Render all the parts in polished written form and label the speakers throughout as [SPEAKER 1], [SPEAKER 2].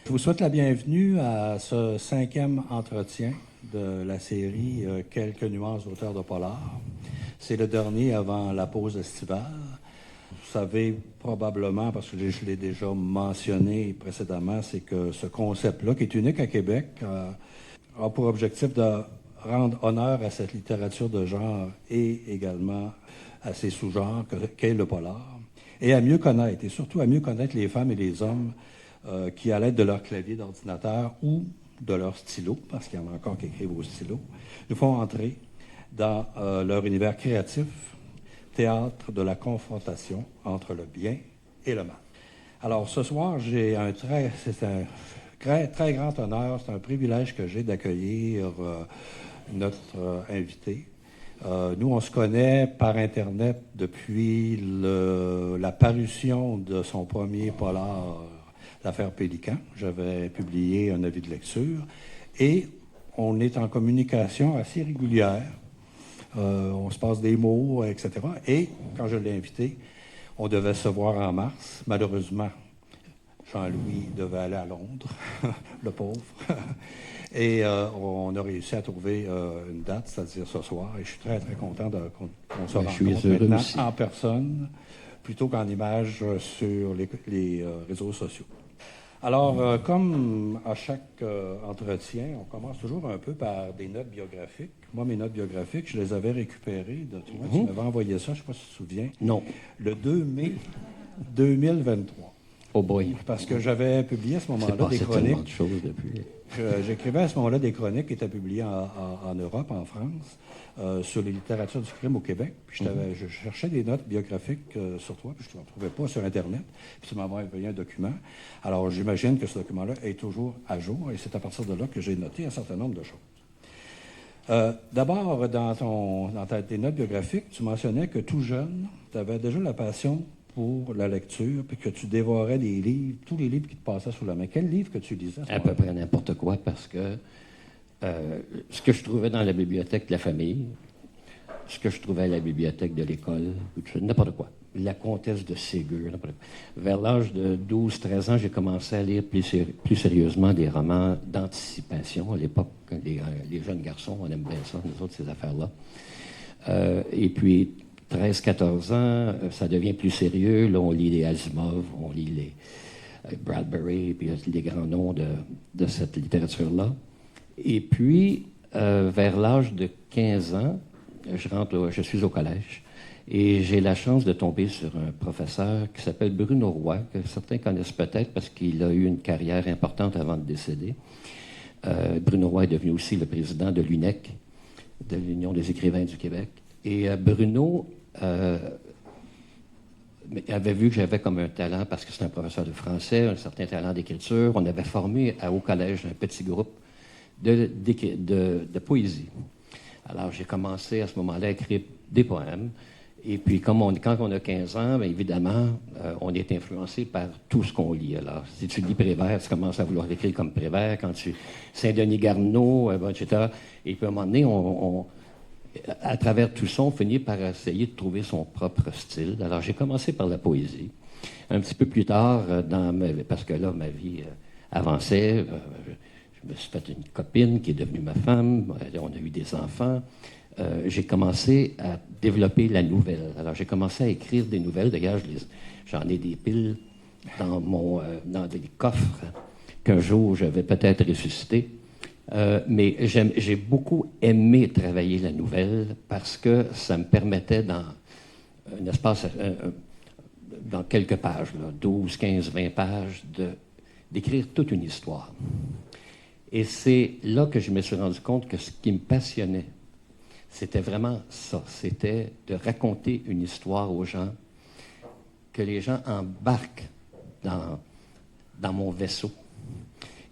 [SPEAKER 1] Je vous souhaite la bienvenue à ce 5e entretien de la série Quelques nuances d'auteurs de polar. C'est le dernier avant la pause estivale. Vous savez probablement, parce que je l'ai déjà mentionné précédemment, c'est que ce concept-là, qui est unique à Québec, a pour objectif de rendre honneur à cette littérature de genre et également à ces sous-genres qu'est le polar, et à mieux connaître, et surtout à mieux connaître les femmes et les hommes qui, à l'aide de leur clavier d'ordinateur ou de leur stylo, parce qu'il y en a encore qui écrivent au stylo, nous font entrer dans leur univers créatif, théâtre de la confrontation entre le bien et le mal. Alors, ce soir, c'est un très grand honneur, c'est un privilège que j'ai d'accueillir notre invité. Nous, on se connaît par Internet depuis la parution de son premier polar, L'affaire Pélican. J'avais publié un avis de lecture et on est en communication assez régulière. On se passe des mots, etc. Et quand je l'ai invité, on devait se voir en mars. Malheureusement, Jean-Louis devait aller à Londres, le pauvre. Et on a réussi à trouver une date, c'est-à-dire ce soir. Et je suis très content qu'on se rencontre maintenant en personne, plutôt qu'en image sur les réseaux sociaux. Alors, comme à chaque entretien, on commence toujours un peu par des notes biographiques. Moi, mes notes biographiques, je les avais récupérées de toi. Tu m'avais envoyé ça, je ne sais pas si tu te souviens.
[SPEAKER 2] Non.
[SPEAKER 1] Le 2 mai 2023.
[SPEAKER 2] Oh boy.
[SPEAKER 1] Parce que j'avais publié à ce moment-là des chroniques.
[SPEAKER 2] De choses depuis.
[SPEAKER 1] J'écrivais à ce moment-là des chroniques qui étaient publiées en Europe, en France, sur les littératures du crime au Québec. Puis je cherchais des notes biographiques sur toi, puis je ne trouvais pas sur Internet. Puis tu m'avais envoyé un document. Alors j'imagine que ce document-là est toujours à jour, et c'est à partir de là que j'ai noté un certain nombre de choses. D'abord, dans tes notes biographiques, tu mentionnais que tout jeune, tu avais déjà la passion pour la lecture, puis que tu dévorais des livres, tous les livres qui te passaient sous la main. Quel livre que tu lisais?
[SPEAKER 2] À peu près n'importe quoi, parce que ce que je trouvais dans la bibliothèque de la famille, ce que je trouvais à la bibliothèque de l'école, n'importe quoi. La comtesse de Ségur, n'importe quoi. Vers l'âge de 12-13 ans, j'ai commencé à lire plus sérieusement des romans d'anticipation. À l'époque, les jeunes garçons, on aime bien ça, nous autres, ces affaires-là. Et puis, 13-14 ans, ça devient plus sérieux. Là, on lit les Asimov, on lit les Bradbury, puis les grands noms de cette littérature-là. Et puis, vers l'âge de 15 ans, je suis au collège et j'ai la chance de tomber sur un professeur qui s'appelle Bruno Roy, que certains connaissent peut-être parce qu'il a eu une carrière importante avant de décéder. Bruno Roy est devenu aussi le président de l'UNEC, de l'Union des écrivains du Québec. Et Bruno avait vu que j'avais comme un talent, parce que c'est un professeur de français, un certain talent d'écriture. On avait formé au collège un petit groupe de poésie. Alors, j'ai commencé à ce moment-là à écrire des poèmes. Et puis, quand on a 15 ans, bien évidemment, on est influencé par tout ce qu'on lit. Alors, si tu lis Prévert, tu commences à vouloir écrire comme Prévert. Quand tu Saint-Denis Garneau, etc. Et puis, à un moment donné, à travers tout ça, on finit par essayer de trouver son propre style. Alors, j'ai commencé par la poésie. Un petit peu plus tard, parce que là, ma vie avançait, je me suis fait une copine qui est devenue ma femme, on a eu des enfants. J'ai commencé à développer la nouvelle. Alors, j'ai commencé à écrire des nouvelles. D'ailleurs, j'en ai des piles dans des coffres qu'un jour, je vais peut-être ressusciter. Mais j'ai beaucoup aimé travailler la nouvelle parce que ça me permettait, dans un espace, dans quelques pages, là, 12, 15, 20 pages, d'écrire toute une histoire. Et c'est là que je me suis rendu compte que ce qui me passionnait, c'était vraiment ça. C'était de raconter une histoire aux gens, que les gens embarquent dans mon vaisseau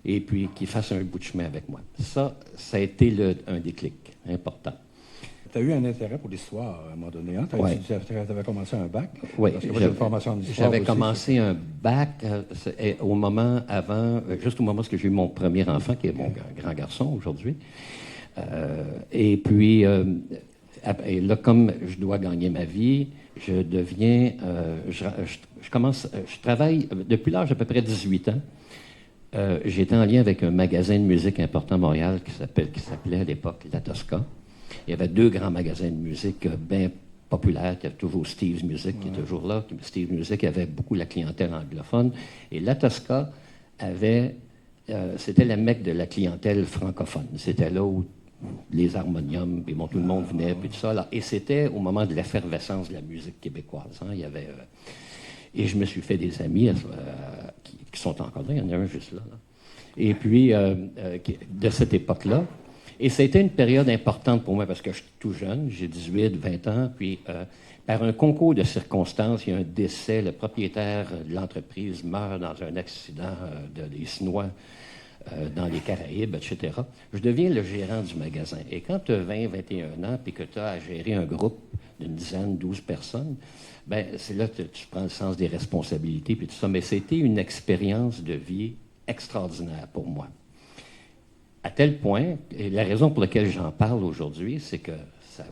[SPEAKER 2] et puis qu'ils fassent un bout de chemin avec moi. Ça a été un déclic important.
[SPEAKER 1] Tu as eu un intérêt pour l'histoire à un moment donné, hein? Tu avais commencé un bac?
[SPEAKER 2] Oui,
[SPEAKER 1] j'avais une formation en histoire.
[SPEAKER 2] J'avais commencé un bac au moment avant, juste au moment où j'ai eu mon premier enfant, qui est mon grand garçon aujourd'hui. Et puis, là, comme je dois gagner ma vie, je deviens... je travaille depuis l'âge d'à peu près 18 ans. j'étais en lien avec un magasin de musique important à Montréal qui s'appelait à l'époque La Tosca. Il y avait 2 grands magasins de musique bien populaires. Il y avait toujours Steve's Music qui est toujours là. Steve's Music avait beaucoup la clientèle anglophone. Et La Tosca avait... c'était la mecque de la clientèle francophone. C'était là où les harmoniums, puis bon, tout le monde venait, puis tout ça. Là. Et c'était au moment de l'effervescence de la musique québécoise. Hein. Il y avait... et je me suis fait des amis qui sont encore là. Il y en a un juste là. Et puis, de cette époque-là. Et ça a été une période importante pour moi parce que je suis tout jeune, j'ai 18, 20 ans. Puis, par un concours de circonstances, il y a un décès. Le propriétaire de l'entreprise meurt dans un accident des Sinois dans les Caraïbes, etc. Je deviens le gérant du magasin. Et quand tu as 20, 21 ans, puis que tu as à gérer un groupe d'une dizaine, 12 personnes, ben c'est là que tu prends le sens des responsabilités, puis tout ça. Mais c'était une expérience de vie extraordinaire pour moi. À tel point, et la raison pour laquelle j'en parle aujourd'hui, c'est que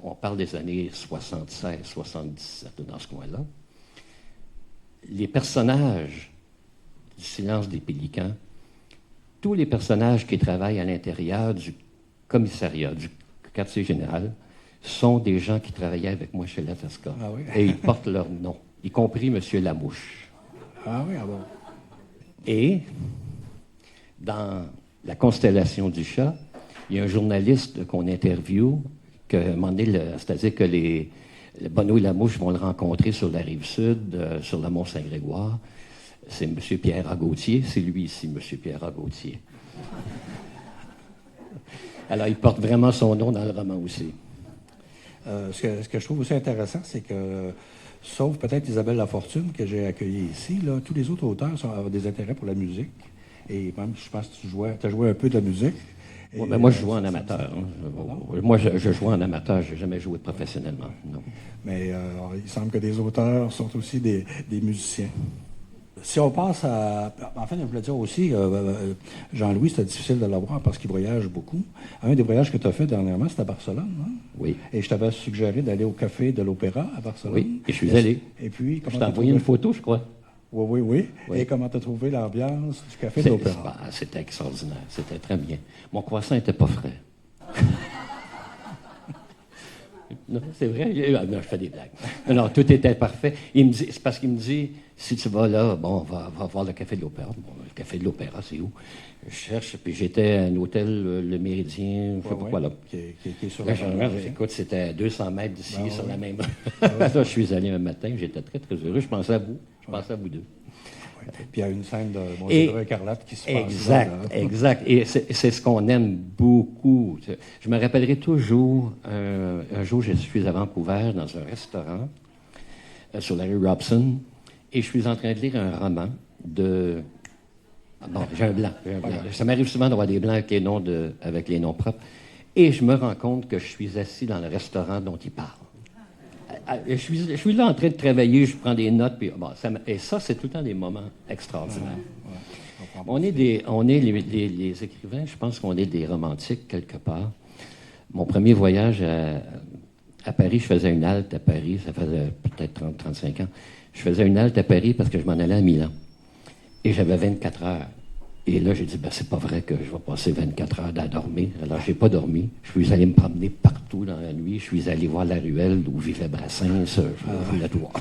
[SPEAKER 2] on parle des années 76, 77, dans ce coin-là. Les personnages du Silence des Pélicans, tous les personnages qui travaillent à l'intérieur du commissariat, du quartier général, sont des gens qui travaillaient avec moi chez La Tosca.
[SPEAKER 1] Ah oui?
[SPEAKER 2] Et ils portent leur nom, y compris M. Lamouche.
[SPEAKER 1] Ah oui, ah bon.
[SPEAKER 2] Et dans La Constellation du Chat, il y a un journaliste qu'on interviewe, que, à un moment donné, c'est-à-dire que le Bonneau et Lamouche vont le rencontrer sur la Rive-Sud, sur le Mont-Saint-Grégoire. C'est M. Pierre Gauthier. C'est lui ici, M. Pierre Gauthier. Alors, il porte vraiment son nom dans le roman aussi.
[SPEAKER 1] Ce que je trouve aussi intéressant, c'est que, sauf peut-être Isabelle Lafortune, que j'ai accueillie ici, là, tous les autres auteurs ont des intérêts pour la musique. Et même, je pense que tu as joué un peu de la musique.
[SPEAKER 2] Ouais, ben moi, je jouais en amateur. Hein. Moi, je jouais en amateur. Je n'ai jamais joué professionnellement. Non.
[SPEAKER 1] Mais il semble que des auteurs sont aussi des musiciens. Si on passe à... En fait, je voulais dire aussi, Jean-Louis, c'était difficile de l'avoir parce qu'il voyage beaucoup. Un des voyages que tu as fait dernièrement, c'était à Barcelone, hein?
[SPEAKER 2] Oui.
[SPEAKER 1] Et je t'avais suggéré d'aller au Café de l'Opéra à Barcelone.
[SPEAKER 2] Oui, et je suis allé.
[SPEAKER 1] Et puis,
[SPEAKER 2] je t'ai envoyé une photo, je crois.
[SPEAKER 1] Oui. Et comment tu as trouvé l'ambiance du Café de l'Opéra?
[SPEAKER 2] C'était extraordinaire. C'était très bien. Mon croissant n'était pas frais. Non, c'est vrai. Non, je fais des blagues. Non, tout était parfait. C'est parce qu'il me dit, si tu vas là, bon, on va voir le Café de l'Opéra. Bon, le Café de l'Opéra, c'est où? Je cherche, puis j'étais à un hôtel, le Méridien, je sais pas quoi, là.
[SPEAKER 1] Qui est sur
[SPEAKER 2] là, écoute, c'était à 200 mètres d'ici, sur la même... Là, je suis allé un matin, j'étais très, très heureux. Je pensais à vous. Je pensais à vous deux.
[SPEAKER 1] Ouais. Puis il y a une scène de Mon écarlate qui se passe.
[SPEAKER 2] Exact. Et c'est ce qu'on aime beaucoup. Je me rappellerai toujours, un jour, je suis à Vancouver dans un restaurant sur la rue Robson, et je suis en train de lire un roman de... Bon, j'ai un blanc. Ça m'arrive souvent d'avoir des blancs avec les noms propres. Et je me rends compte que je suis assis dans le restaurant dont il parle. Je suis là en train de travailler, je prends des notes, puis bon, et ça, c'est tout le temps des moments extraordinaires. On est les écrivains, je pense qu'on est des romantiques quelque part. Mon premier voyage à Paris, je faisais une halte à Paris, ça faisait peut-être 30-35 ans. Je faisais une halte à Paris parce que je m'en allais à Milan. Et j'avais 24 heures. Et là, j'ai dit, c'est pas vrai que je vais passer 24 heures à dormir. Alors, j'ai pas dormi. Je suis allé me promener partout dans la nuit. Je suis allé voir la ruelle où vivait Brassens. Je voulais tout voir.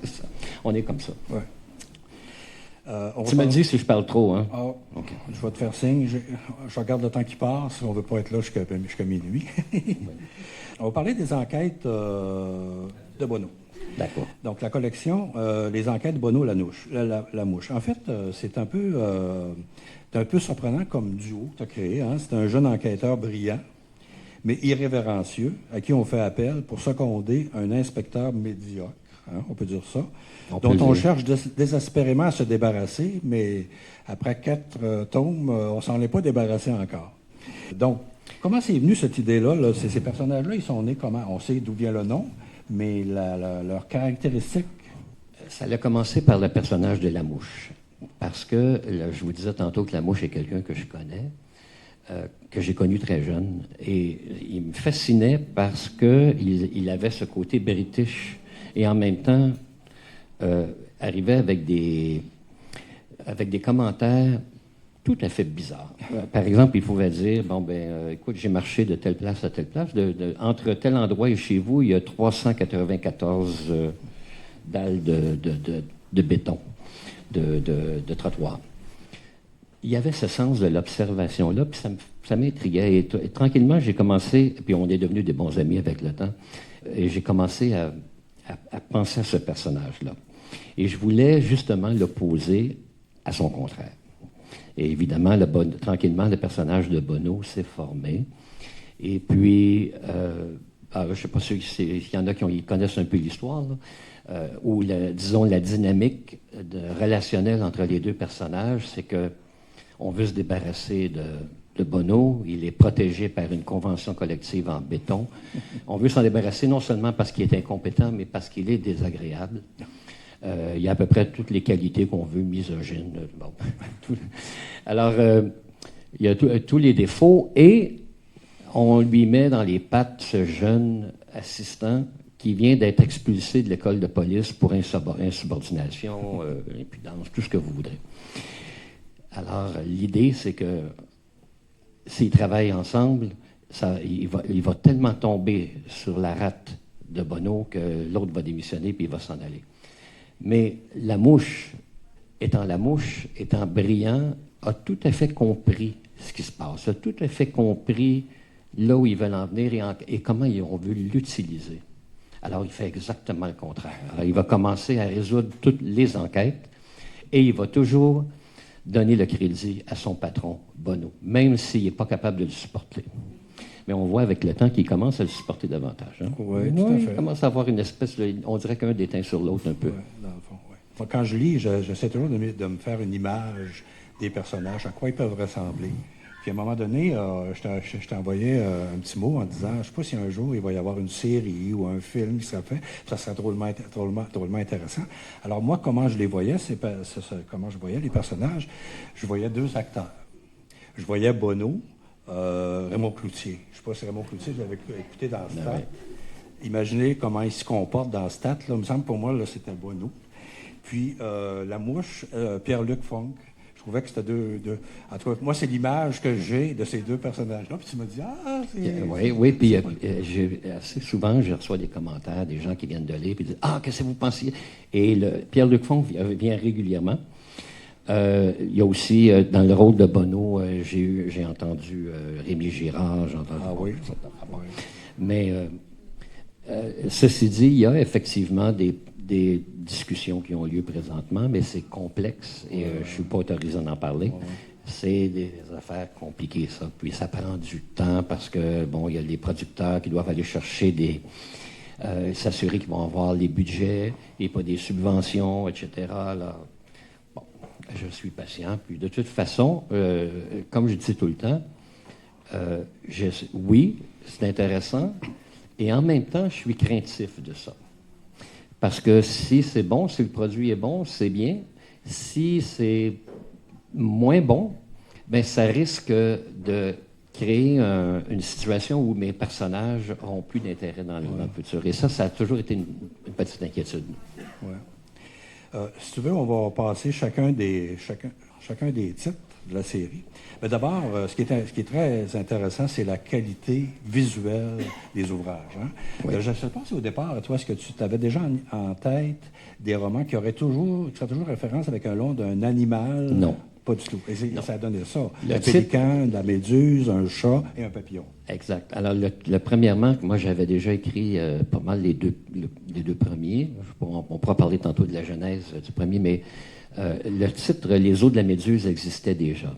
[SPEAKER 2] C'est ça. On est comme ça. Ouais. Tu me dis si je parle trop, hein?
[SPEAKER 1] Okay. Je vais te faire signe. Je regarde le temps qui passe. On ne veut pas être là jusqu'à minuit. On va parler des enquêtes de Bonneau.
[SPEAKER 2] D'accord.
[SPEAKER 1] Donc, la collection, les enquêtes Bonneau-Lamouche. En fait, c'est un peu surprenant comme duo que tu as créé. Hein? C'est un jeune enquêteur brillant, mais irrévérencieux, à qui on fait appel pour seconder un inspecteur médiocre, hein? On peut dire ça, dont on cherche désespérément à se débarrasser, mais après 4 tomes, on s'en est pas débarrassé encore. Donc, comment c'est venu cette idée-là? Là? Ces personnages-là, ils sont nés comment? On sait d'où vient le nom, mais leurs caractéristiques...
[SPEAKER 2] Ça a commencé par le personnage de Lamouche. Parce que, là, je vous disais tantôt que Lamouche est quelqu'un que je connais, que j'ai connu très jeune. Et il me fascinait parce qu'il avait ce côté british et en même temps arrivait avec des commentaires tout à fait bizarres. Par exemple, il pouvait dire, bon, écoute, j'ai marché de telle place à telle place, entre tel endroit et chez vous, il y a 394 dalles de béton, de trottoir. Il y avait ce sens de l'observation-là, puis ça m'intriguait. Et tranquillement, j'ai commencé, puis on est devenus des bons amis avec le temps, et j'ai commencé à penser à ce personnage-là. Et je voulais justement l'opposer à son contraire. Et évidemment, tranquillement, le personnage de Bono s'est formé. Et puis, je ne sais pas s'il y en a qui connaissent un peu l'histoire, où, disons, la dynamique relationnelle entre les deux personnages, c'est que on veut se débarrasser de Bono. Il est protégé par une convention collective en béton. On veut s'en débarrasser non seulement parce qu'il est incompétent, mais parce qu'il est désagréable. Il y a à peu près toutes les qualités qu'on veut, misogyne. Bon. Alors, il y a tous les défauts et on lui met dans les pattes ce jeune assistant qui vient d'être expulsé de l'école de police pour insubordination, impudence, tout ce que vous voudrez. Alors, l'idée, c'est que s'ils travaillent ensemble, il va tellement tomber sur la rate de Bono que l'autre va démissionner puis il va s'en aller. Mais la mouche, étant brillant, a tout à fait compris ce qui se passe, a tout à fait compris là où ils veulent en venir et comment on veut l'utiliser. Alors, il fait exactement le contraire. Alors, il va commencer à résoudre toutes les enquêtes et il va toujours donner le crédit à son patron, Bono, même s'il n'est pas capable de le supporter. Mais on voit avec le temps qu'il commence à le supporter davantage. Hein?
[SPEAKER 1] Oui, tout à fait.
[SPEAKER 2] Il commence à avoir une espèce de... On dirait qu'un déteint sur l'autre un peu.
[SPEAKER 1] Oui, dans le fond, oui. Moi, quand je lis, j'essaie toujours de me faire une image des personnages, à quoi ils peuvent ressembler. Puis à un moment donné, je t'ai envoyé un petit mot en disant, je ne sais pas si un jour il va y avoir une série ou un film qui sera fait, ça serait drôlement intéressant. Alors moi, comment je les voyais, comment je voyais les personnages, je voyais deux acteurs. Je voyais Bono, Raymond Cloutier. Je ne sais pas si Raymond Cloutier, je l'avais écouté dans Stat. Ouais. Imaginez comment il se comporte dans Stat. Là, il me semble pour moi, là, c'était Bono. Puis la mouche, Pierre-Luc Funk. Je trouvais que c'était deux. En tout cas, moi, c'est l'image que j'ai de ces deux personnages-là. Puis tu m'as dit, c'est.
[SPEAKER 2] Oui, puis assez souvent, je reçois des commentaires, des gens qui viennent de lire, puis disent, qu'est-ce que vous pensiez? Et Pierre-Luc Funk vient régulièrement. Il y a aussi, dans le rôle de Bono, j'ai entendu Rémi Girard, j'ai entendu...
[SPEAKER 1] oui?
[SPEAKER 2] Mais ceci dit, il y a effectivement des discussions qui ont lieu présentement, mais c'est complexe et je ne suis pas autorisé à en parler. C'est des affaires compliquées, ça. Puis ça prend du temps parce que, bon, il y a les producteurs qui doivent aller chercher s'assurer qu'ils vont avoir les budgets et pas des subventions, etc. Alors, bon, je suis patient. Puis de toute façon, comme je dis tout le temps, oui, c'est intéressant et en même temps, je suis craintif de ça. Parce que si c'est bon, si le produit est bon, c'est bien. Si c'est moins bon, bien, ça risque de créer une situation où mes personnages n'auront plus d'intérêt dans le futur. Et ça a toujours été une petite inquiétude.
[SPEAKER 1] Ouais. Si tu veux, on va passer chacun des titres de la série. Mais d'abord, ce qui est très intéressant, c'est la qualité visuelle des ouvrages. Hein?
[SPEAKER 2] Oui.
[SPEAKER 1] Je ne sais pas si au départ, toi, est-ce que tu avais déjà en tête des romans qui seraient toujours référence avec un nom d'un animal?
[SPEAKER 2] Non.
[SPEAKER 1] Pas du tout. Et ça a donné ça.
[SPEAKER 2] Le
[SPEAKER 1] un pélican, la méduse, un chat et un papillon.
[SPEAKER 2] Exact. Alors, premièrement, moi, j'avais déjà écrit pas mal les deux premiers. On pourra parler tantôt de la genèse du premier, mais le titre « Les os de la méduse » existait déjà.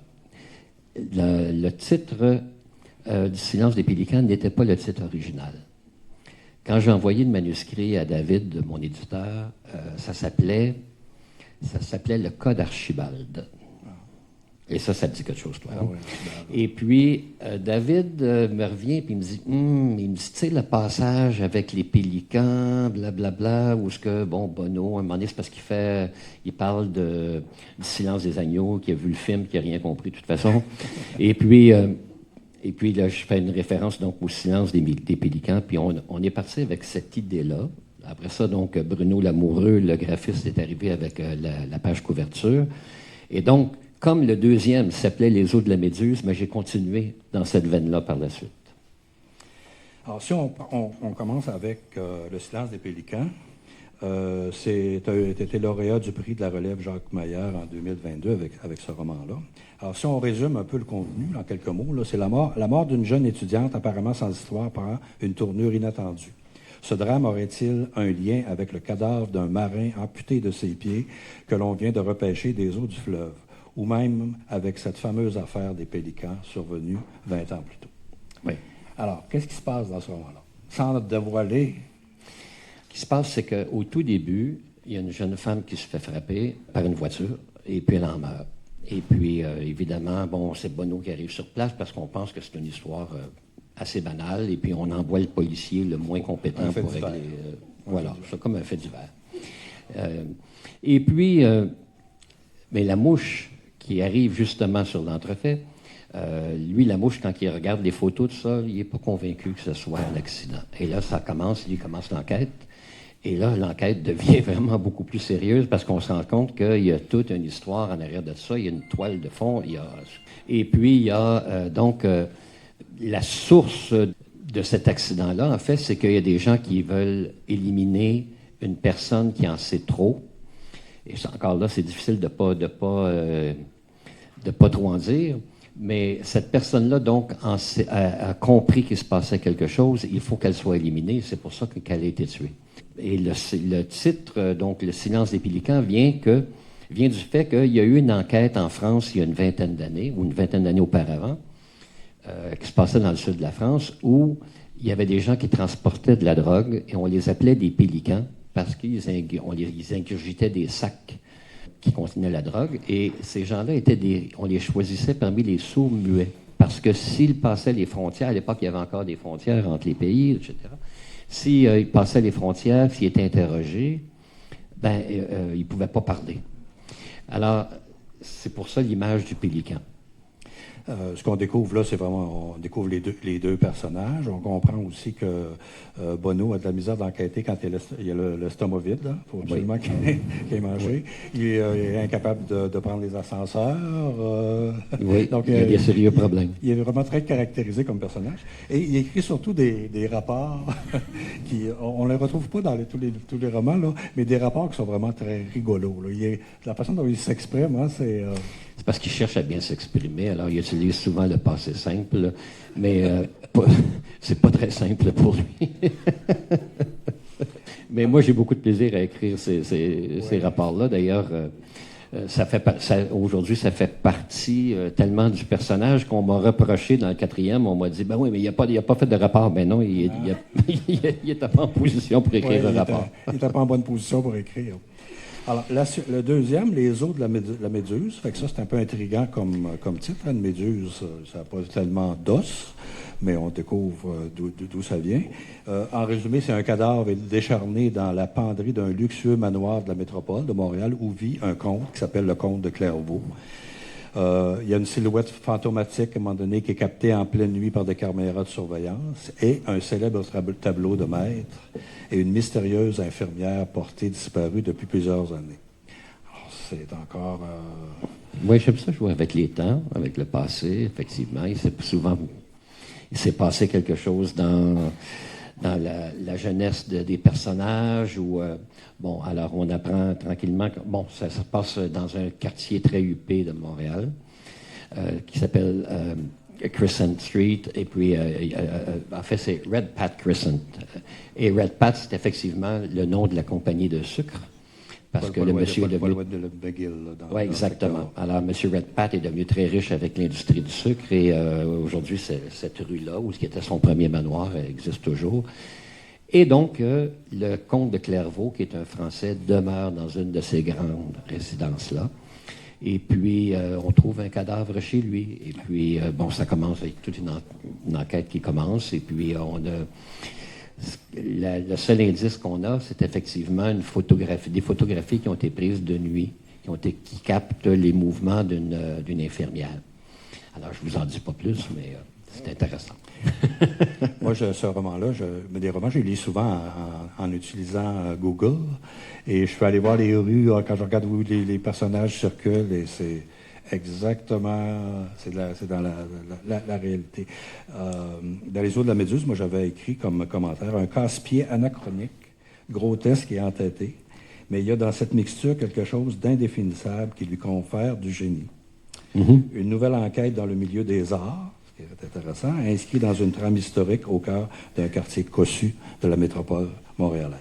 [SPEAKER 2] Le titre du Silence des pélicans n'était pas le titre original. Quand j'ai envoyé le manuscrit à David, mon éditeur, ça s'appelait Le Code Archibald. Et ça te dit quelque chose, toi. Hein? Et puis, David me revient et il me dit, tu sais, le passage avec les pélicans, blablabla, où ce que, Bono, à un moment donné, c'est parce il parle du silence des agneaux, qui a vu le film, qui n'a rien compris de toute façon. Et puis là, je fais une référence donc au silence des pélicans, puis on est parti avec cette idée-là. Après ça, donc, Bruno Lamoureux, le graphiste, est arrivé avec la page couverture. Et donc, comme le deuxième s'appelait Les os de la Méduse, mais j'ai continué dans cette veine-là par la suite.
[SPEAKER 1] Alors, si on commence avec Le silence des pélicans, tu as été lauréat du prix de la relève Jacques Maillard en 2022 avec ce roman-là. Alors, si on résume un peu le contenu en quelques mots, là, c'est la mort d'une jeune étudiante apparemment sans histoire prend une tournure inattendue. Ce drame aurait-il un lien avec le cadavre d'un marin amputé de ses pieds que l'on vient de repêcher des eaux du fleuve, ou même avec cette fameuse affaire des pélicans survenue 20 ans plus tôt?
[SPEAKER 2] Oui.
[SPEAKER 1] Alors, qu'est-ce qui se passe dans ce roman-là? Sans dévoiler.
[SPEAKER 2] Ce qui se passe, c'est qu'au tout début, il y a une jeune femme qui se fait frapper par une voiture, et puis elle en meurt. Et puis, évidemment, bon, c'est Bonneau qui arrive sur place parce qu'on pense que c'est une histoire assez banale, et puis on envoie le policier le moins compétent pour régler. Voilà, c'est comme un fait divers. Et puis, mais la mouche qui arrive justement sur l'entrefait, lui, la mouche, quand il regarde les photos de ça, il n'est pas convaincu que ce soit un accident. Et là, il commence l'enquête. Et là, l'enquête devient vraiment beaucoup plus sérieuse parce qu'on se rend compte qu'il y a toute une histoire en arrière de ça. Il y a une toile de fond. Et puis, il y a la source de cet accident-là, en fait, c'est qu'il y a des gens qui veulent éliminer une personne qui en sait trop. Et encore là, c'est difficile de pas trop en dire. Mais cette personne-là, donc, a compris qu'il se passait quelque chose. Il faut qu'elle soit éliminée. C'est pour ça qu'elle a été tuée. Et le titre, donc, Le silence des pélicans, vient du fait qu'il y a eu une enquête en France il y a une vingtaine d'années, ou une vingtaine d'années auparavant, qui se passait dans le sud de la France, où il y avait des gens qui transportaient de la drogue et on les appelait des pélicans parce qu'ils ingurgitaient des sacs qui contenaient la drogue. Et ces gens-là on les choisissait parmi les sourds muets. Parce que s'ils passaient les frontières, à l'époque, il y avait encore des frontières entre les pays, etc. S'ils passaient les frontières, s'ils étaient interrogés, ils ne pouvaient pas parler. Alors, c'est pour ça l'image du pélican.
[SPEAKER 1] Ce qu'on découvre là, c'est vraiment, on découvre les deux personnages. On comprend aussi que Bonneau a de la misère d'enquêter quand il y a l'estomac vide. Il faut absolument qu'il ait mangé. Oui. Il est incapable de prendre les ascenseurs.
[SPEAKER 2] Oui, donc, il y a des sérieux problèmes.
[SPEAKER 1] Il est vraiment très caractérisé comme personnage. Et il écrit surtout des rapports on ne les retrouve pas dans tous les romans, là, mais des rapports qui sont vraiment très rigolos. Là. La façon dont il s'exprime, c'est...
[SPEAKER 2] C'est parce qu'il cherche à bien s'exprimer, alors il utilise souvent le passé simple, mais c'est pas très simple pour lui. Mais moi, j'ai beaucoup de plaisir à écrire ces rapports-là. D'ailleurs, aujourd'hui, ça fait partie tellement du personnage qu'on m'a reproché dans le 4e. On m'a dit, ben oui, mais il n'a pas fait de rapport. Ben non, il n'était pas en position pour écrire un rapport.
[SPEAKER 1] Il n'était pas en bonne position pour écrire. Alors, le deuxième, Les os de la méduse. Fait que ça, c'est un peu intriguant comme titre. Une méduse, ça n'a pas tellement d'os, mais on découvre d'où ça vient. En résumé, c'est un cadavre décharné dans la penderie d'un luxueux manoir de la métropole de Montréal où vit un comte qui s'appelle le comte de Clairvaux. Il y a une silhouette fantomatique, à un moment donné, qui est captée en pleine nuit par des caméras de surveillance et un célèbre tableau de maître et une mystérieuse infirmière portée disparue depuis plusieurs années. Alors, c'est encore...
[SPEAKER 2] Oui, j'aime ça jouer avec les temps, avec le passé, effectivement. Il s'est passé quelque chose dans la jeunesse des personnages où... Bon, alors on apprend tranquillement que, bon, ça se passe dans un quartier très huppé de Montréal qui s'appelle Crescent Street, et puis en fait c'est Red Pat Crescent. Et Red Pat, c'est effectivement le nom de la compagnie de sucre. Parce que le monsieur est devenu... Oui, exactement. Alors, M. Red Pat est devenu très riche avec l'industrie du sucre et aujourd'hui, cette rue-là, où ce qui était son premier manoir, existe toujours. Et donc, le comte de Clairvaux, qui est un Français, demeure dans une de ces grandes résidences-là. Et puis, on trouve un cadavre chez lui. Et puis, bon, ça commence avec toute une enquête qui commence. Et puis, le seul indice qu'on a, c'est effectivement des photographies qui ont été prises de nuit, qui captent les mouvements d'une infirmière. Alors, je vous en dis pas plus, mais c'est intéressant.
[SPEAKER 1] Moi, ce roman-là, des romans, je les lis souvent en utilisant Google. Et je peux aller voir les rues quand je regarde où les personnages circulent. Et c'est Exactement, c'est dans la réalité. Dans les eaux de la Méduse, moi j'avais écrit comme commentaire un casse-pied anachronique, grotesque et entêté, mais il y a dans cette mixture quelque chose d'indéfinissable qui lui confère du génie. Une nouvelle enquête dans le milieu des arts, ce qui est intéressant, inscrit dans une trame historique au cœur d'un quartier cossu de la métropole montréalaise.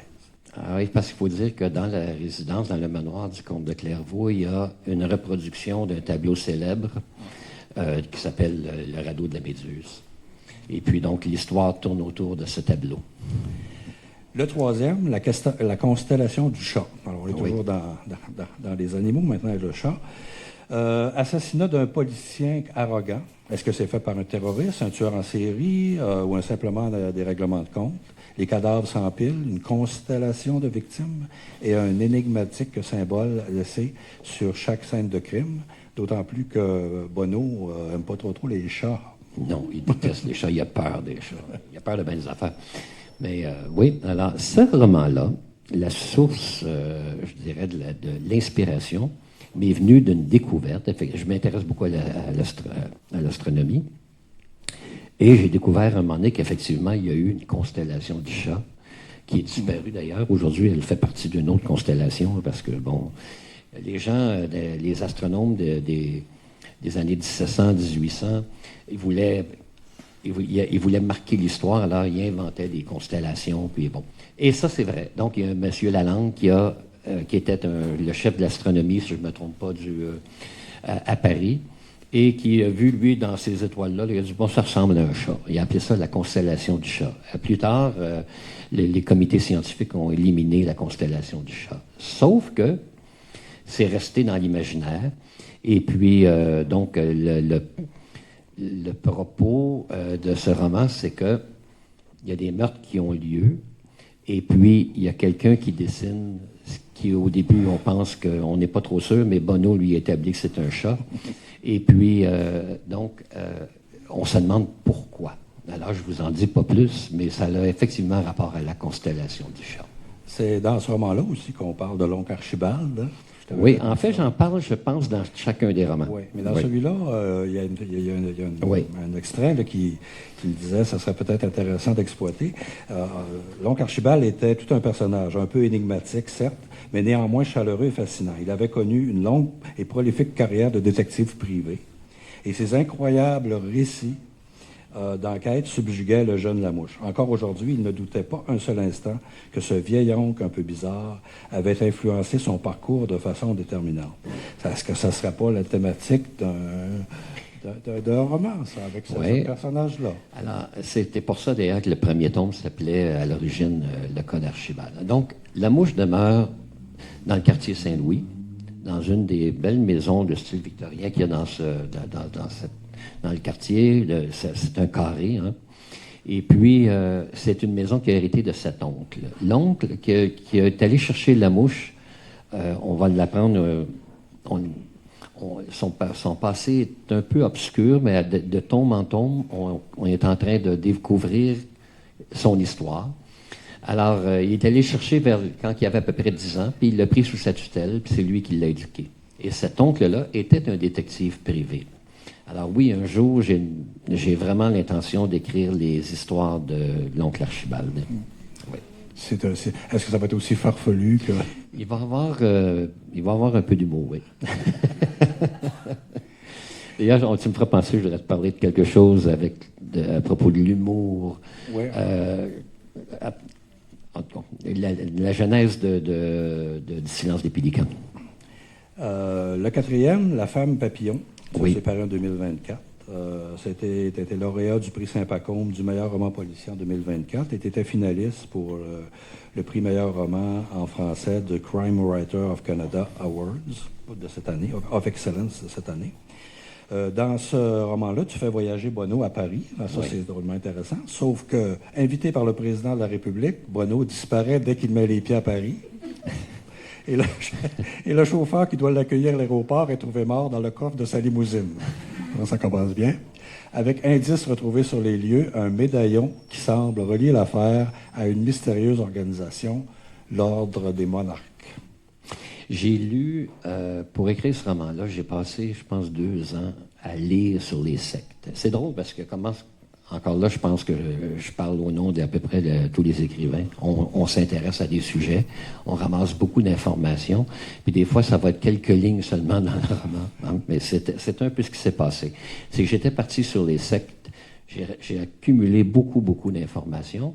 [SPEAKER 2] Ah oui, parce qu'il faut dire que dans la résidence, dans le manoir du comte de Clairvaux, il y a une reproduction d'un tableau célèbre qui s'appelle Le radeau de la Méduse. Et puis donc, l'histoire tourne autour de ce tableau.
[SPEAKER 1] Le troisième, la constellation du chat. Alors, on est toujours dans les animaux, maintenant avec le chat. Assassinat d'un politicien arrogant. Est-ce que c'est fait par un terroriste, un tueur en série ou simplement des règlements de compte? Les cadavres s'empilent, une constellation de victimes et un énigmatique symbole laissé sur chaque scène de crime, d'autant plus que Bonneau n'aime pas trop les chats.
[SPEAKER 2] Non, il déteste les chats, il a peur des chats. Il a peur de bien des affaires. Mais oui, alors, ce roman-là, la source, je dirais, de l'inspiration, m'est venue d'une découverte. Je m'intéresse beaucoup à l'astronomie. Et j'ai découvert à un moment donné qu'effectivement, il y a eu une constellation du chat qui est disparue d'ailleurs. Aujourd'hui, elle fait partie d'une autre constellation parce que, bon, les gens, les astronomes des années 1700, 1800, ils voulaient marquer l'histoire, alors ils inventaient des constellations, puis bon. Et ça, c'est vrai. Donc, il y a un monsieur Lalande qui était le chef de l'astronomie, si je ne me trompe pas, à Paris, et qui a vu, lui, dans ces étoiles-là, il a dit, bon, ça ressemble à un chat. Il a appelé ça la constellation du chat. Plus tard, les comités scientifiques ont éliminé la constellation du chat. Sauf que c'est resté dans l'imaginaire. Et puis, donc, le propos de ce roman, c'est que il y a des meurtres qui ont lieu, et puis il y a quelqu'un qui dessine, qui au début, on pense qu'on n'est pas trop sûr, mais Bonneau, lui, établit que c'est un chat. Et puis, donc, on se demande pourquoi. Alors, je vous en dis pas plus, mais ça a effectivement rapport à la constellation du chat.
[SPEAKER 1] C'est dans ce roman-là aussi qu'on parle de l'oncle Archibald. Hein?
[SPEAKER 2] Oui, en fait, j'en parle, je pense, dans chacun des romans.
[SPEAKER 1] Oui, mais dans celui-là, il y a un extrait là, qui me disait que ça serait peut-être intéressant d'exploiter. L'oncle Archibald était tout un personnage, un peu énigmatique, certes, mais néanmoins chaleureux et fascinant. Il avait connu une longue et prolifique carrière de détective privé. Et ses incroyables récits d'enquête subjuguaient le jeune Lamouche. Encore aujourd'hui, il ne doutait pas un seul instant que ce vieil oncle un peu bizarre avait influencé son parcours de façon déterminante. Est-ce que ça ne serait pas la thématique d'un roman, ça, avec ce personnage-là?
[SPEAKER 2] Alors, c'était pour ça, d'ailleurs, que le premier tome s'appelait, à l'origine, Le cas d'Archibald. Donc, Lamouche demeure dans le quartier Saint-Louis, dans une des belles maisons de style victorien qu'il y a dans le quartier. C'est un carré, hein. Et puis, c'est une maison qui a hérité de cet oncle. L'oncle qui est allé chercher Lamouche, on va l'apprendre, son passé est un peu obscur, mais de tome en tome, on est en train de découvrir son histoire. Alors, il est allé chercher quand il avait à peu près 10 ans, puis il l'a pris sous sa tutelle, puis c'est lui qui l'a éduqué. Et cet oncle-là était un détective privé. Alors oui, un jour, j'ai vraiment l'intention d'écrire les histoires de l'oncle Archibald. Oui.
[SPEAKER 1] Est-ce que ça va être aussi farfelu que...
[SPEAKER 2] Il va avoir un peu d'humour, oui. D'ailleurs, tu me feras penser, je voudrais te parler de quelque chose à propos de l'humour.
[SPEAKER 1] Oui.
[SPEAKER 2] La genèse du silence des pélicans.
[SPEAKER 1] Le quatrième, La femme papillon,
[SPEAKER 2] oui.
[SPEAKER 1] C'est paru en 2024. Tu étais lauréat du prix Saint-Pacôme du meilleur roman policier en 2024 et tu étais finaliste pour le prix meilleur roman en français de Crime Writer of Canada Awards de cette année, of Excellence de cette année. Dans ce roman-là, tu fais voyager Bonneau à Paris. Ça, oui. C'est drôlement intéressant. Sauf que, invité par le président de la République, Bonneau disparaît dès qu'il met les pieds à Paris. Et le chauffeur qui doit l'accueillir à l'aéroport est trouvé mort dans le coffre de sa limousine. Ça commence bien. Avec indice retrouvé sur les lieux, un médaillon qui semble relier l'affaire à une mystérieuse organisation, l'Ordre des monarques.
[SPEAKER 2] J'ai lu, pour écrire ce roman-là, j'ai passé, je pense, 2 ans à lire sur les sectes. C'est drôle parce que encore là, je pense que je parle au nom d'à peu près de tous les écrivains. On s'intéresse à des sujets, on ramasse beaucoup d'informations, puis des fois, ça va être quelques lignes seulement dans le roman. Hein? Mais c'est un peu ce qui s'est passé. C'est que j'étais parti sur les sectes, j'ai accumulé beaucoup d'informations,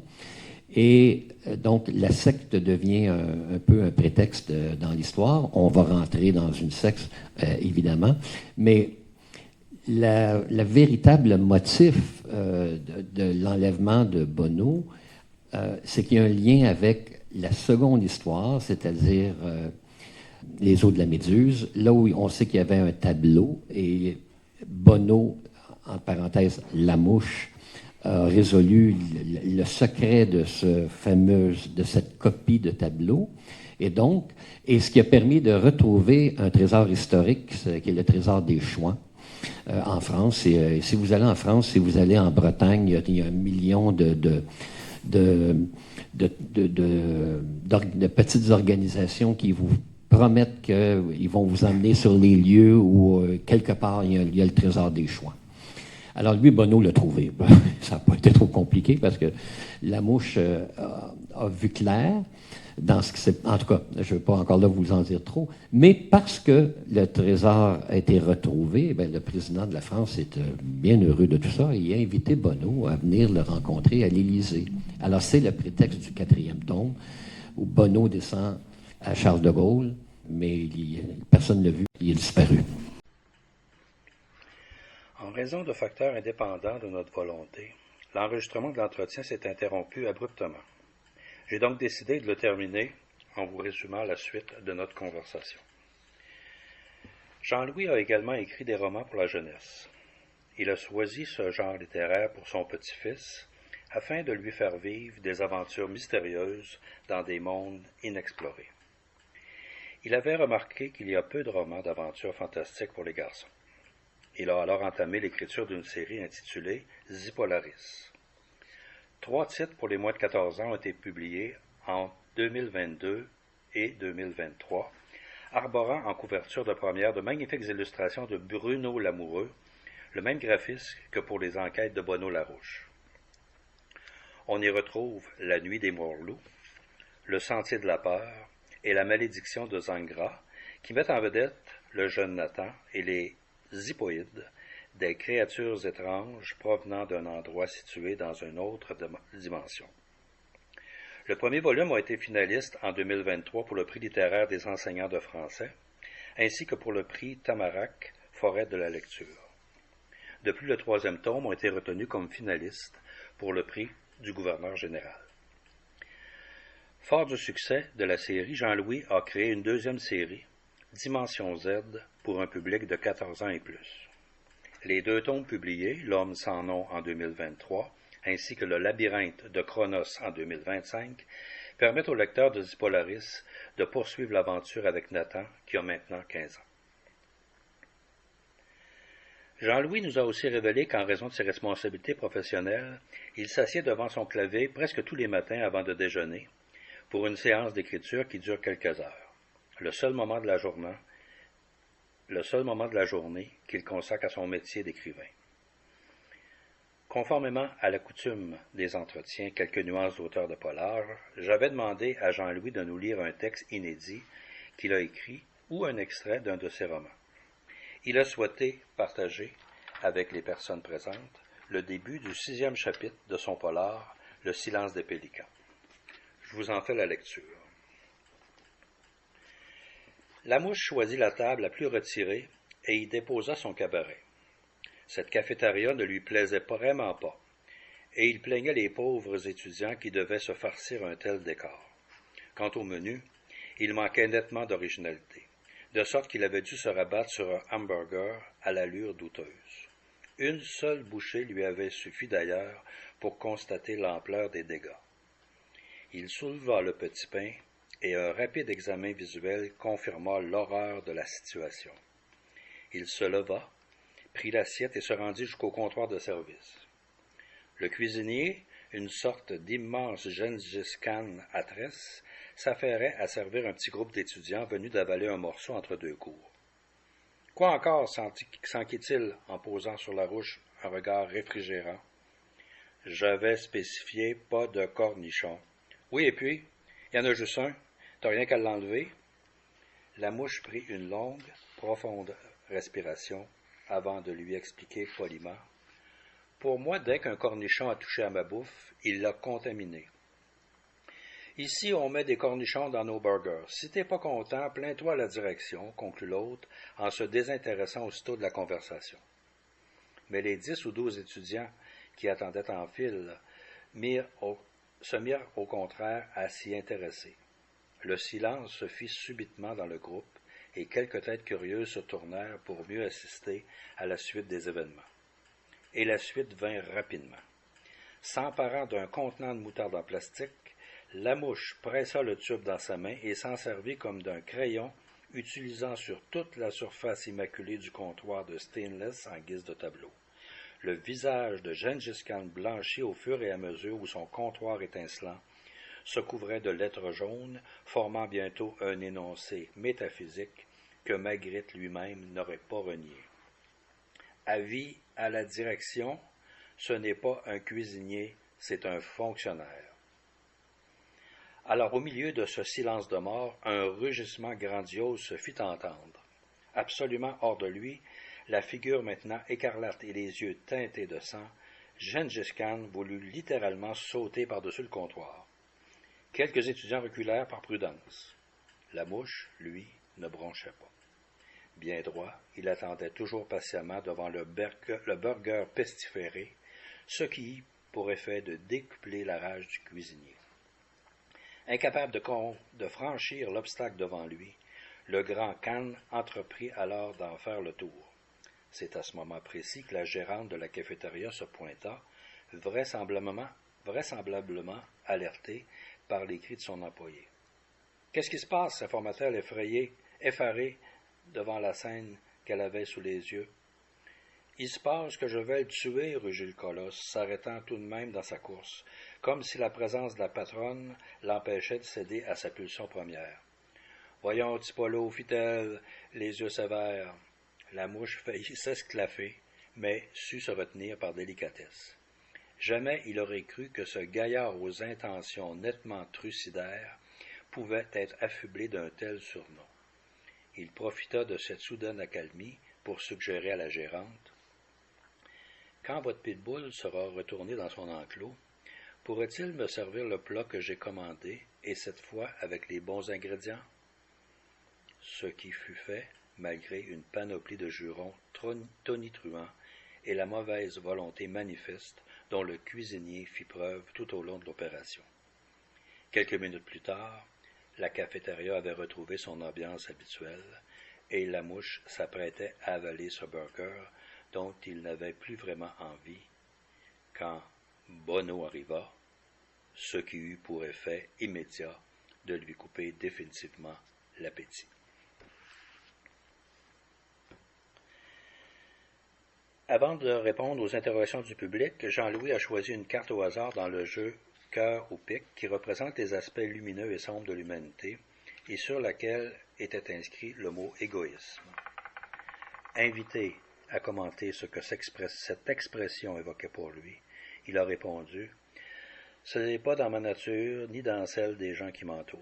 [SPEAKER 2] et donc la secte devient un peu un prétexte dans l'histoire. On va rentrer dans une secte, évidemment, mais le véritable motif de l'enlèvement de Bonneau, c'est qu'il y a un lien avec la seconde histoire, c'est-à-dire les eaux de la Méduse, là où on sait qu'il y avait un tableau, et Bonneau, en parenthèse, la mouche, a résolu le secret de de cette copie de tableau. Et ce qui a permis de retrouver un trésor historique, qui est le trésor des Chouans, en France. Et si vous allez en France, si vous allez en Bretagne, il y a 1 million de petites organisations qui vous promettent qu'ils vont vous emmener sur les lieux où, quelque part, il y a le trésor des Chouans. Alors, lui, Bonneau l'a trouvé. Ça n'a pas été trop compliqué parce que la mouche a vu clair dans ce qui s'est... En tout cas, je ne veux pas encore là vous en dire trop, mais parce que le trésor a été retrouvé, le président de la France est bien heureux de tout ça et il a invité Bonneau à venir le rencontrer à l'Élysée. Alors, c'est le prétexte du 4e tome où Bonneau descend à Charles de Gaulle, mais personne ne l'a vu, il est disparu.
[SPEAKER 1] En raison de facteurs indépendants de notre volonté, l'enregistrement de l'entretien s'est interrompu abruptement. J'ai donc décidé de le terminer en vous résumant la suite de notre conversation. Jean-Louis a également écrit des romans pour la jeunesse. Il a choisi ce genre littéraire pour son petit-fils afin de lui faire vivre des aventures mystérieuses dans des mondes inexplorés. Il avait remarqué qu'il y a peu de romans d'aventures fantastiques pour les garçons. Il a alors entamé l'écriture d'une série intitulée Zipolaris. 3 titres pour les moins de 14 ans ont été publiés en 2022 et 2023, arborant en couverture de première de magnifiques illustrations de Bruno Lamoureux, le même graphiste que pour les enquêtes de Bonneau-Larouche. On y retrouve La nuit des Morts-loups, Le sentier de la peur et La malédiction de Zangra, qui mettent en vedette le jeune Nathan et les Zipoïdes, des créatures étranges provenant d'un endroit situé dans une autre dimension. Le premier volume a été finaliste en 2023 pour le prix littéraire des enseignants de français, ainsi que pour le prix Tamarack Forêt de la lecture. De plus, le 3e tome a été retenu comme finaliste pour le prix du gouverneur général. Fort du succès de la série, Jean-Louis a créé une 2e série, Dimension Z, pour un public de 14 ans et plus. Les 2 tomes publiés, L'homme sans nom en 2023, ainsi que Le labyrinthe de Chronos en 2025, permettent au lecteur de Zipolaris de poursuivre l'aventure avec Nathan, qui a maintenant 15 ans. Jean-Louis nous a aussi révélé qu'en raison de ses responsabilités professionnelles, il s'assied devant son clavier presque tous les matins avant de déjeuner, pour une séance d'écriture qui dure quelques heures, le seul moment de la journée qu'il consacre à son métier d'écrivain. Conformément à la coutume des entretiens, quelques nuances d'auteur de polar, j'avais demandé à Jean-Louis de nous lire un texte inédit qu'il a écrit ou un extrait d'un de ses romans. Il a souhaité partager avec les personnes présentes le début du 6e chapitre de son polar, Le silence des pélicans. Je vous en fais la lecture. La mouche choisit la table la plus retirée et y déposa son cabaret. Cette cafétéria ne lui plaisait vraiment pas, et il plaignait les pauvres étudiants qui devaient se farcir un tel décor. Quant au menu, il manquait nettement d'originalité, de sorte qu'il avait dû se rabattre sur un hamburger à l'allure douteuse. Une seule bouchée lui avait suffi d'ailleurs pour constater l'ampleur des dégâts. Il souleva le petit pain, et un rapide examen visuel confirma l'horreur de la situation. Il se leva, prit l'assiette et se rendit jusqu'au comptoir de service. Le cuisinier, une sorte d'immense Gengis Khan à tresse, s'affairait à servir un petit groupe d'étudiants venus d'avaler un morceau entre deux cours. Quoi encore s'enquit-il en posant sur Larouche un regard réfrigérant? J'avais spécifié pas de cornichon. Oui, et puis, il y en a juste un. T'as rien qu'à l'enlever? La mouche prit une longue, profonde respiration avant de lui expliquer poliment. Pour moi, dès qu'un cornichon a touché à ma bouffe, il l'a contaminé. Ici, on met des cornichons dans nos burgers. Si t'es pas content, plains-toi à la direction, conclut l'autre, en se désintéressant aussitôt de la conversation. Mais les 10 ou 12 étudiants qui attendaient en file se mirent au contraire à s'y intéresser. Le silence se fit subitement dans le groupe et quelques têtes curieuses se tournèrent pour mieux assister à la suite des événements. Et la suite vint rapidement. S'emparant d'un contenant de moutarde en plastique, la mouche pressa le tube dans sa main et s'en servit comme d'un crayon, utilisant sur toute la surface immaculée du comptoir de stainless en guise de tableau. Le visage de Gengis Khan blanchit au fur et à mesure où son comptoir étincelant se couvrait de lettres jaunes, formant bientôt un énoncé métaphysique que Magritte lui-même n'aurait pas renié. Avis à la direction, ce n'est pas un cuisinier, c'est un fonctionnaire. Alors, au milieu de ce silence de mort, un rugissement grandiose se fit entendre. Absolument hors de lui, la figure maintenant écarlate et les yeux teintés de sang, Gengis Khan voulut littéralement sauter par-dessus le comptoir. Quelques étudiants reculèrent par prudence. La mouche, lui, ne bronchait pas. Bien droit, il attendait toujours patiemment devant le burger pestiféré, ce qui eut pour effet de décupler la rage du cuisinier. Incapable de franchir l'obstacle devant lui, le grand Khan entreprit alors d'en faire le tour. C'est à ce moment précis que la gérante de la cafétéria se pointa, vraisemblablement alertée par les cris de son employé. « Qu'est-ce qui se passe » s'informa-t-elle effarée devant la scène qu'elle avait sous les yeux. « Il se passe que je vais le tuer, » rugit le colosse, s'arrêtant tout de même dans sa course, comme si la présence de la patronne l'empêchait de céder à sa pulsion première. « Voyons, Tipolo, fit-elle, les yeux sévères. » La mouche faillit s'esclaffer, mais sut se retenir par délicatesse. Jamais il aurait cru que ce gaillard aux intentions nettement trucidaires pouvait être affublé d'un tel surnom. Il profita de cette soudaine accalmie pour suggérer à la gérante « Quand votre pitbull sera retourné dans son enclos, pourrait-il me servir le plat que j'ai commandé, et cette fois avec les bons ingrédients? » Ce qui fut fait, malgré une panoplie de jurons tonitruants et la mauvaise volonté manifeste dont le cuisinier fit preuve tout au long de l'opération. Quelques minutes plus tard, la cafétéria avait retrouvé son ambiance habituelle, et la mouche s'apprêtait à avaler ce burger dont il n'avait plus vraiment envie, quand Bono arriva, ce qui eut pour effet immédiat de lui couper définitivement l'appétit. Avant de répondre aux interrogations du public, Jean-Louis a choisi une carte au hasard dans le jeu Cœur ou pique qui représente les aspects lumineux et sombres de l'humanité et sur laquelle était inscrit le mot égoïsme. Invité à commenter ce que cette expression évoquait pour lui, il a répondu « Ce n'est pas dans ma nature ni dans celle des gens qui m'entourent. »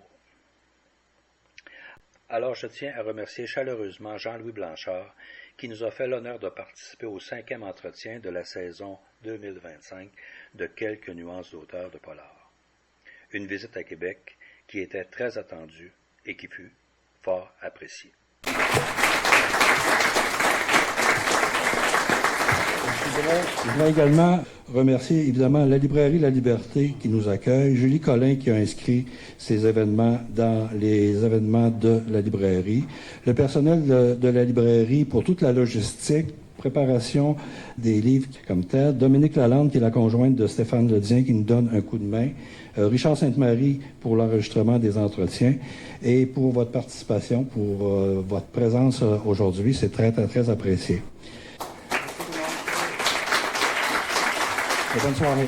[SPEAKER 1] Alors je tiens à remercier chaleureusement Jean-Louis Blanchard qui nous a fait l'honneur de participer au 5e entretien de la saison 2025 de Quelques nuances d'auteur de polar. Une visite à Québec qui était très attendue et qui fut fort appréciée.
[SPEAKER 3] Je voudrais également remercier évidemment la librairie La Liberté qui nous accueille, Julie Collin qui a inscrit ces événements dans les événements de la librairie, le personnel de la librairie pour toute la logistique, préparation des livres comme tel, Dominique Lalande qui est la conjointe de Stéphane Ledien qui nous donne un coup de main, Richard Sainte-Marie pour l'enregistrement des entretiens et pour votre participation, pour votre présence aujourd'hui, c'est très, très, très apprécié. Bonne soirée.